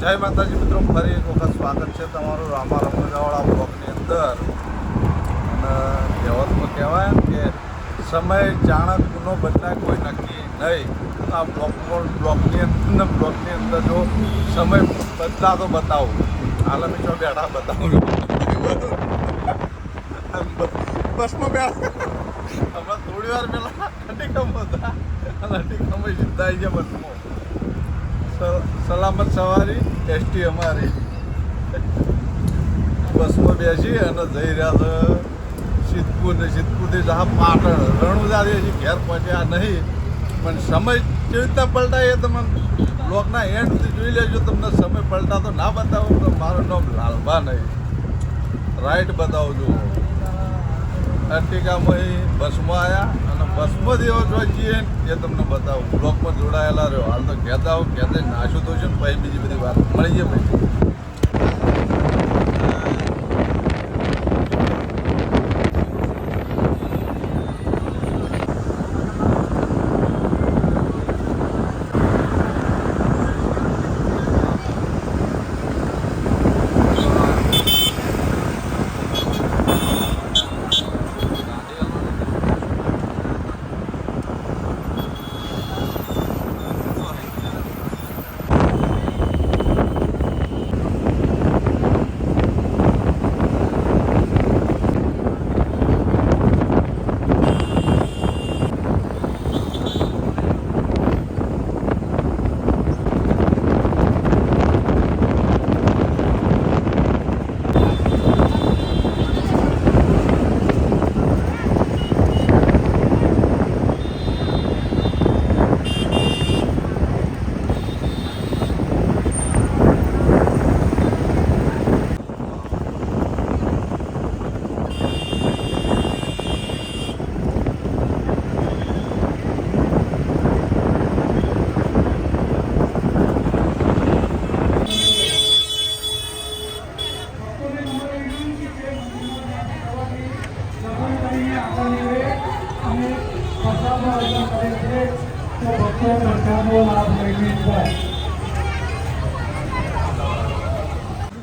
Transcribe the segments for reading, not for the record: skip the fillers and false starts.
જય માતાજી મિત્રો, ફરી એક વખત સ્વાગત છે તમારું રામા રમૂજાવાળા બ્લોગની અંદર. અને કહેવતમાં કહેવાય કે સમય જાણે ગુનો બદલાય કોઈ નક્કી નહીં. આ બ્લોગની અંદર જો સમય બદલાતો બતાવું, હાલ અમે જો બેઠા બતાવું બસમાં બેઠા હમણાં થોડી વાર પહેલાં ઠંડીકમ હતા અને ઠંડીકમ સીધા આવી ગયા બસમાં. સલામત સવારી એસટી અમારી બસમાં બેસી અને જઈ રહ્યા છે સિદ્ધપુરથી જા પાટણ. રણુજાથી હજી ઘેર પહોંચ્યા નહીં, પણ સમય કેવી રીતના પલટાય એ તમે બ્લોગના એન્ડ સુધી જોઈ લેજો. તમને સમય પલટા તો ના બતાવો તો મારું નામ લાલભા નહીં, રાઈટ બતાવજો. અર્ટિગામાં બસમાં આવ્યા અને બસમાંથી એવો જો જઈએ એ તમને બતાવું. બ્લોગમાં જોડાયેલા રહ્યો. હાલ તો કહેતા આવું કહેતા નાશું તો છે ને પછી બીજી બધી વાત મળી જાય ભાઈ.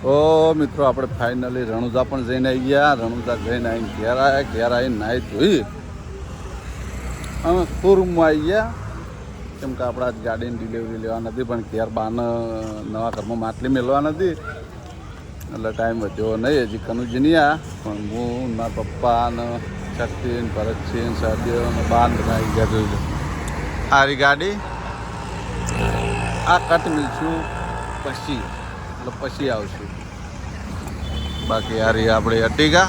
ઓ મિત્રો, આપણે ફાઇનલી રણુજા પણ જઈને આવી ગયા. રણુજા જઈને આવીને ઘેર આવીને નાહી ધોઈ અમે શોરૂમમાં આવી ગયા. કેમ કે આપણે આજ ગાડીની ડિલિવરી લેવા નથી, પણ ઘેર બાને નવા ઘરમાં માટલી મેળવા નથી એટલે ટાઈમ વધ્યો નહીં. હજી કનુજી નહીં આ, પણ હું મારા પપ્પા ને શક્તિન ભરતસિંહ સાદીઓ ને બાન બધા આવી ગયા. જોઈ સારી ગાડી. આ કટ મિલશું પછી એટલે પછી આવશું. બાકી યારી આપણે અટીગા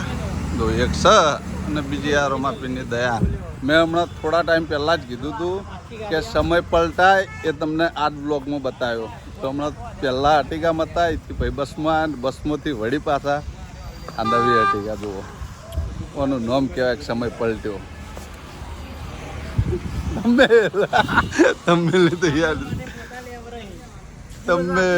તો એક સ અને બીજી આ રોમાપીની દયા. મેં હમણાં થોડા ટાઈમ પહેલાં જ કીધું હતું કે સમય પલટાય એ તમને આ જ બ્લોગમાં બતાવ્યો. તો હમણાં પહેલાં અટીગામાં હતા, એથી ભાઈ બસમાંથી વળી પાછા આ નવી અટીગા જુઓ. એનું નામ કહેવાય સમય પલટ્યો. તમે લીધું યાર, તમે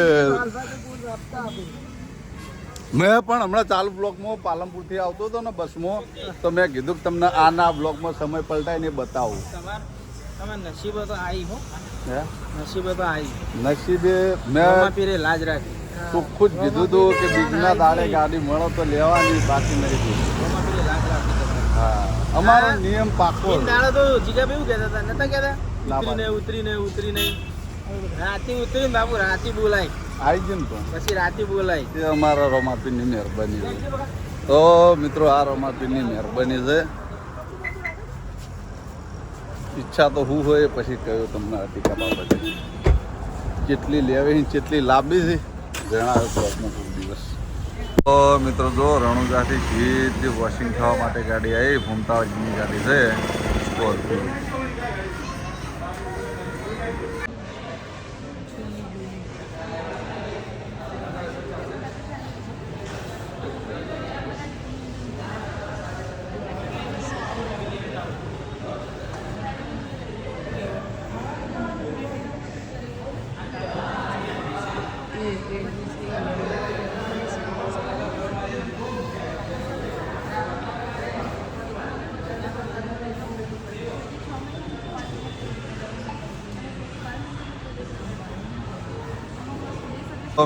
મેં પણ હમણાં ચાલુ બ્લોકમાં પાલનપુરથી આવતો હતો ને બસમાં, તો મેં કીધું કે તમને આના બ્લોકમાં સમય પલટાય ને બતાવું. નસીબે તો આવી હો, નસીબે તો આવી. નસીબે મેં પીરે લાજ રાખી ચોખ્ખું જ કીધું હતું કે બીજના દાડે ગાડી મળો તો લેવાની, બાકી નહીં કીધું. હા, અમારો નિયમ પાકો. દાડે તો જીગા એવું કહેતા હતા, નતા કહેતા ઉતરીને રાતે ઉતરીને બાબુ રાતે બોલાય આવી જ ને તો પછી રાતે બોલાય. એ અમારા રોમાપીરની મહેરબાની છે. તો મિત્રો, આ રોમાપીરની મહેરબાની છે. ઈચ્છા તો શું હોય પછી કહ્યું તમને અટીકા બાબતે. કેટલી લેવી કેટલી લાંબી છે જણાવ્યો બ્લોકમાં ખૂબ દિવસ. તો મિત્રો જો રણુજાથી સીધી વોશિંગ થવા માટે ગાડી આવી. ભૂમતાવાજીની ગાડી છે સ્કોર્પિયો.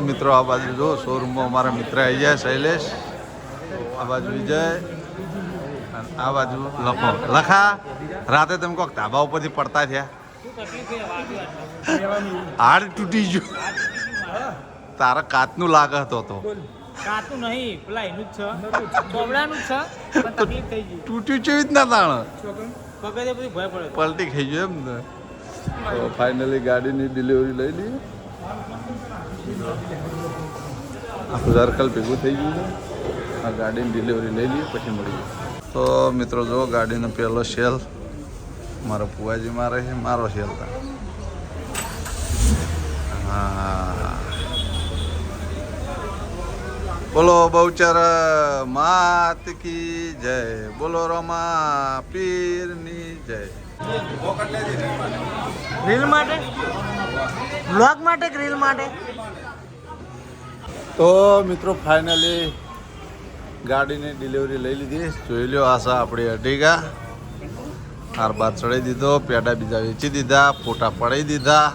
મિત્રો આ બાજુ જો શોરૂમમાં અમારા મિત્ર આવી જાય શૈલેષ, આ બાજુ વિજય, અને આ બાજુ લખો. લખા રાતે તમે કોક ધાબા ઉપરથી પડતા થયા, હાડ તૂટી ગયું. તારા કાચનું લાગે હતો તો કાતું નહીં, પેલા એનું જ છે, ચોબડાનું જ છે, પણ તકલીફ થઈ ગઈ. તૂટ્યું કેવી રીતના તાણ પગલે બધી ભય પડે. પલટી ખાઈ ગયો એમ ને. તો ફાઇનલી ગાડીની ડિલિવરી લઈ લીધી. આખું સર્કલ ભેગું થઈ ગયું છે. આ ગાડીની ડિલિવરી લઈ લઈએ પછી મળીએ. તો મિત્રો જો ગાડીનો પહેલો સેલ મારો ફુવાજી મારે છે, મારો સેલ થાય. હા બોલો બહુચર માત કી જય, બોલો રમા પીરની જય. રીલ માટે, વ્લોગ માટે કે રીલ માટે? તો મિત્રો ફાઇનલી ગાડીની ડિલિવરી લઈ લીધી. જોઈ લો આશા આપણી અઢીગા હાર બાદ ચડાવી દીધો, પેડા બીજા વેચી દીધા, ફોટા પડાવી દીધા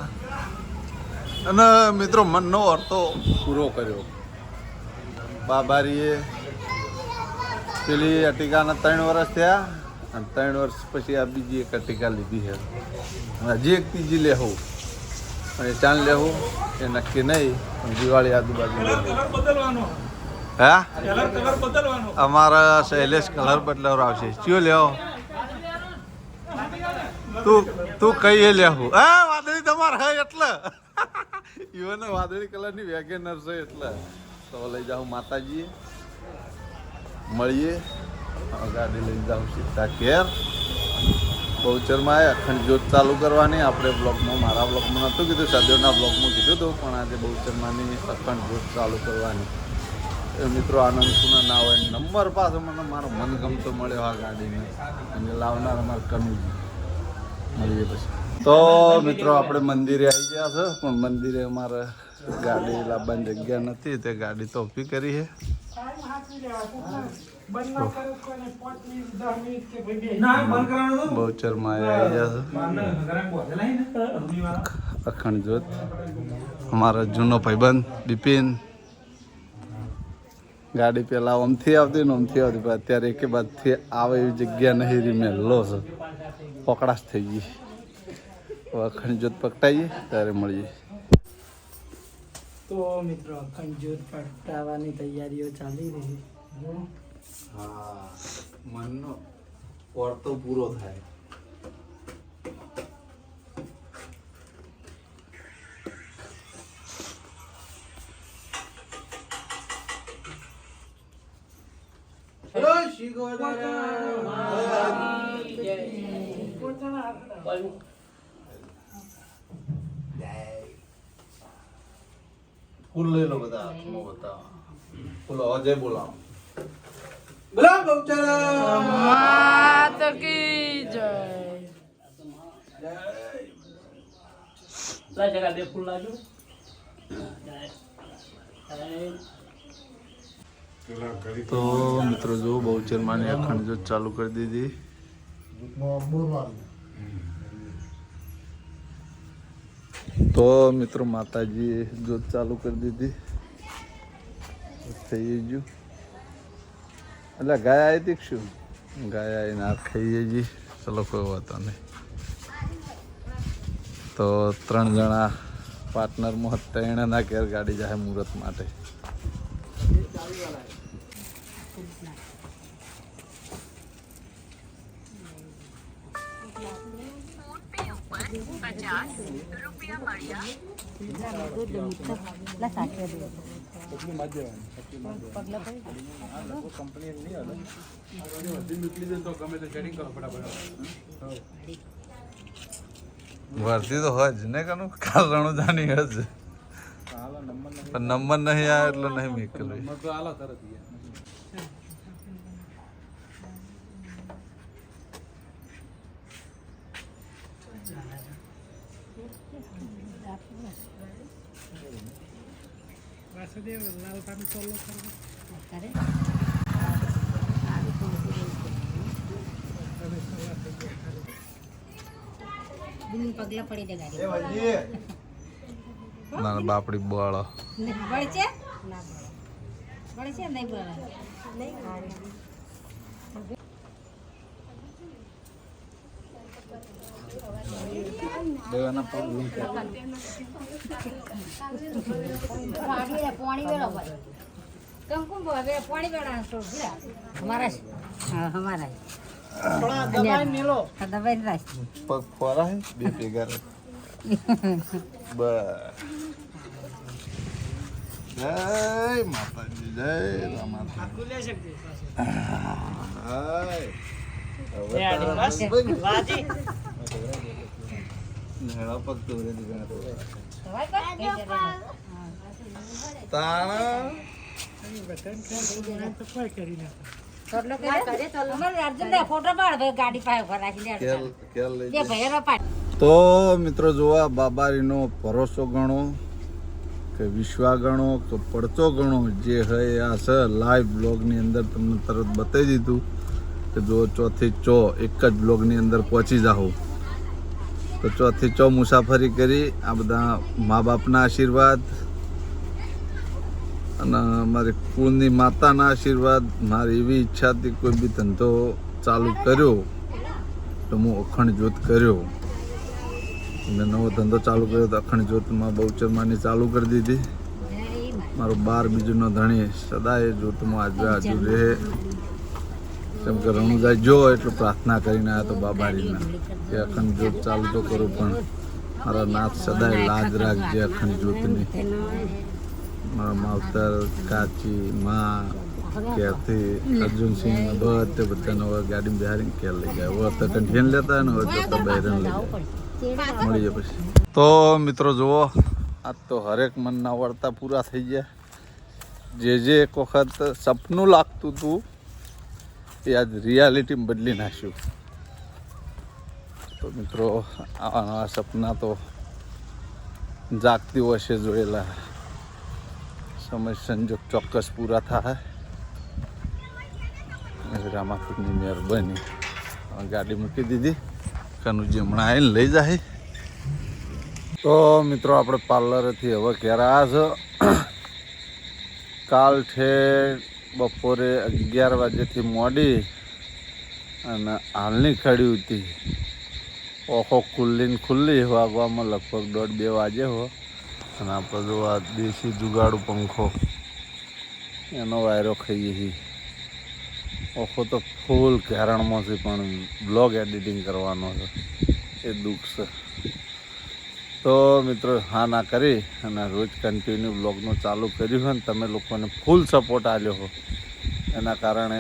અને મિત્રો મનનો અર્થો પૂરો કર્યો. બાબારીએ પેલી અટીકાના 3 વર્ષ થયા અને 3 વર્ષ પછી આ બીજી એક અટીકા લીધી છે. હજી એક ત્રીજી લેવું અને ચાંદ લેવું એ નક્કી નહીં, પણ દિવાળી આજુબાજુ હા અમારા શૈલેષ કલર બદલાવ આવશે. ચિયો લેવો તું કઈ લેવું? હા વાદળી તમારે હે એટલે ઈવન વાદળી કલરની વેગેનર છે એટલે. તો લઈ જાઉં માતાજીએ, મળીએ. ગાડી લઈ જાઉં સીધા ઘેર. બહુચરમાં અખંડ જ્યોત ચાલુ કરવાની. આપણે બ્લોગમાં, મારા બ્લોગમાં નહોતું કીધું, સદેવના બ્લોગમાં કીધું હતું, પણ આજે બહુચરમાંની અખંડ જ્યોત ચાલુ કરવાની. એ મિત્રો આનંદ સુના ના હોય. નંબર પાછો મને મારો મનગમતો મળ્યો આ ગાડીને, અને લાવનાર અમારે કનુજી. મળીએ પછી. તો મિત્રો આપણે મંદિરે આવી ગયા છે, પણ મંદિરે અમારે ગાડી લાવવાની જગ્યા નથી, તે ગાડી તો ઊભી કરી છે. બહુચરમાં આવી ગયા છે અખંડ જ્યોત. અમારો જૂનો ભાઈબંધ બિપિન. ગાડી પેલા ઓમથી આવતી ને ઓમથી આવતી, પણ અત્યારે એક બાદથી આવે એવી જગ્યા નહીં રહી. મેલો છે, પકડાશ થઈ ગઈ. અખંડ જ્યોત પકડાઈએ ત્યારે મળીએ. તો મિત્રો અખંડ જ્યોત પકડાવવાની તૈયારીઓ ચાલી રહી. હા મનનો ઓરતો પૂરો થાય. ફૂલ લઈ લો બધા હાથમાં બતાવો. ફૂલો અજય બોલાવો. બોલા બહુચર માત કી જય. લા જગા બે ફૂલ લાજો. તો મિત્રો જો બહુચરમાં ની અખંડ જ્યોત ચાલુ કરી દીધી. તો મિત્રો માતાજી જ્યોત ચાલુ કરી દીધી. થઈ ગયું એટલે ગાય આવી હતી શું? ગાય આવીને આ ખાઈએ જી. ચલો કોઈ વાતો નહીં. તો 3 જણા પાર્ટનરમાં 3 ના ઘેર ગાડી જાય મુહૂર્ત માટે. વર્તી તો હજ ને કનું કાલ રણુજાની હજ પણ નંબર નહીં આવે એટલે નહીં મેકલું. વાસુદેવ લાલ પાન સોલો કરો. પગલા પડી દે ગાડી. ના બાપડી બળ બળશે બળશે નહીં બળે પાણી વેળો કંકુમ પાણી વેળા હમારા હા હમારા થોડા દબાઈ મેલો દબાઈ રાખ પગ ફોરા હે બે ભેગા રહે બસ જય માતાજી જય રામાજી આખું લે શકજે હાય હવે આડી તારા બસ બની. વાજી નેળા પગ તો રે દીકરા તો. સવાય તાણા ફોટો પાડ ગાડી પાસે ભરાશી કેલ કેલ લઈ જે જાય. ભૈરો પાડ તો મિત્રો જોવા બાબારીનો ભરોસો ગણો કે વિશ્વા ગણો કે પડતો ગણો જે હોય આ છે લાઈવ બ્લોગની અંદર તમને તરત બતાવી દીધું કે જો ચોથી ચો એક જ બ્લોગની અંદર પહોંચી જાઓ તો ચોથી ચો મુસાફરી કરી આ બધા મા બાપના આશીર્વાદ અને મારી કુળની માતાના આશીર્વાદ મારી એવી ઈચ્છાથી કોઈ બી ધંધો ચાલુ કર્યો તો હું અખંડ જ્યોત કર્યો મેં નવો ધંધો ચાલુ કર્યો તો અખંડ જ્યોતમાં બહુચરમાની ચાલુ કરી દીધી મારો 12 બીજુનો ધણી સદાય જ્યોતમાં આજુ રહે કેમ કે રણુદાય જો એટલું પ્રાર્થના કરીને આવ્યા તો બાબારીના કે અખંડ જ્યોત ચાલુ તો કરું પણ મારા નાથ સદાય લાજ રાખજે અખંડ જ્યોતની મારા માવતર કાચી માં ક્યાંથી અર્જુનસિંહ બધે બધાને હવે ગાડીમાં બિહારીને ક્યાં લઈ ગયા હવે તો કંઠીને લેતા ને હવે તો બહેરન લઈ ગયા મળીએ પછી તો મિત્રો જુઓ આજ તો હરેક મનના વળતા પૂરા થઈ ગયા જે એક વખત સપનું લાગતું હતું એ આજ રિયાલિટી બદલી નાખ્યું તો મિત્રો આવા નવા સપના તો જાગતી વર્ષે જોયેલા સમય સંજોગ ચોક્કસ પૂરા થાય રામાપીરની મહેરબાની ગાડી મૂકી દીધી કનુજી હમણાં આવીને લઈ જાય તો મિત્રો આપણે પાર્લરેથી હવે ઘેર આવ્યા છે કાલ છે બપોરે 11 વાગ્યાથી મોડી અને હાલની ખડી હતી ઓખો ખુલ્લી વાગવામાં લગભગ 1:30-2 વાગે હો અને આપણે જો આ દેશી જુગાડું પંખો એનો વાયરો ખાઈએ છીએ ઓખો તો ફૂલ કેરણમાં છે પણ બ્લોગ એડિટિંગ કરવાનો છે એ દુઃખ છે તો મિત્રો હા ના કરી અને રોજ કન્ટિન્યુ બ્લોગનું ચાલુ કર્યું હોય ને તમે લોકોને ફૂલ સપોર્ટ આપ્યો હો એના કારણે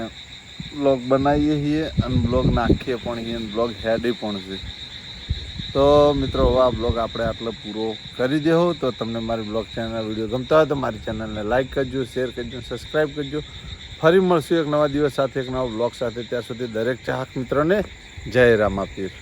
બ્લોગ બનાવીએ છીએ અને બ્લોગ નાખીએ પણ છીએ બ્લોગ હેડી પણ છે તો મિત્રો હવે આ બ્લોગ આપણે આટલો પૂરો કરી દેવો તો તમને મારી બ્લોગ ચેનલ વિડીયો ગમતા હોય તો મારી ચેનલને લાઇક કરજો શેર કરજો સબસ્ક્રાઈબ કરજો ફરી મળશું એક નવા દિવસ સાથે એક નવા બ્લોગ સાથે ત્યાં સુધી દરેક ચાહક મિત્રોને જય રામાપીર.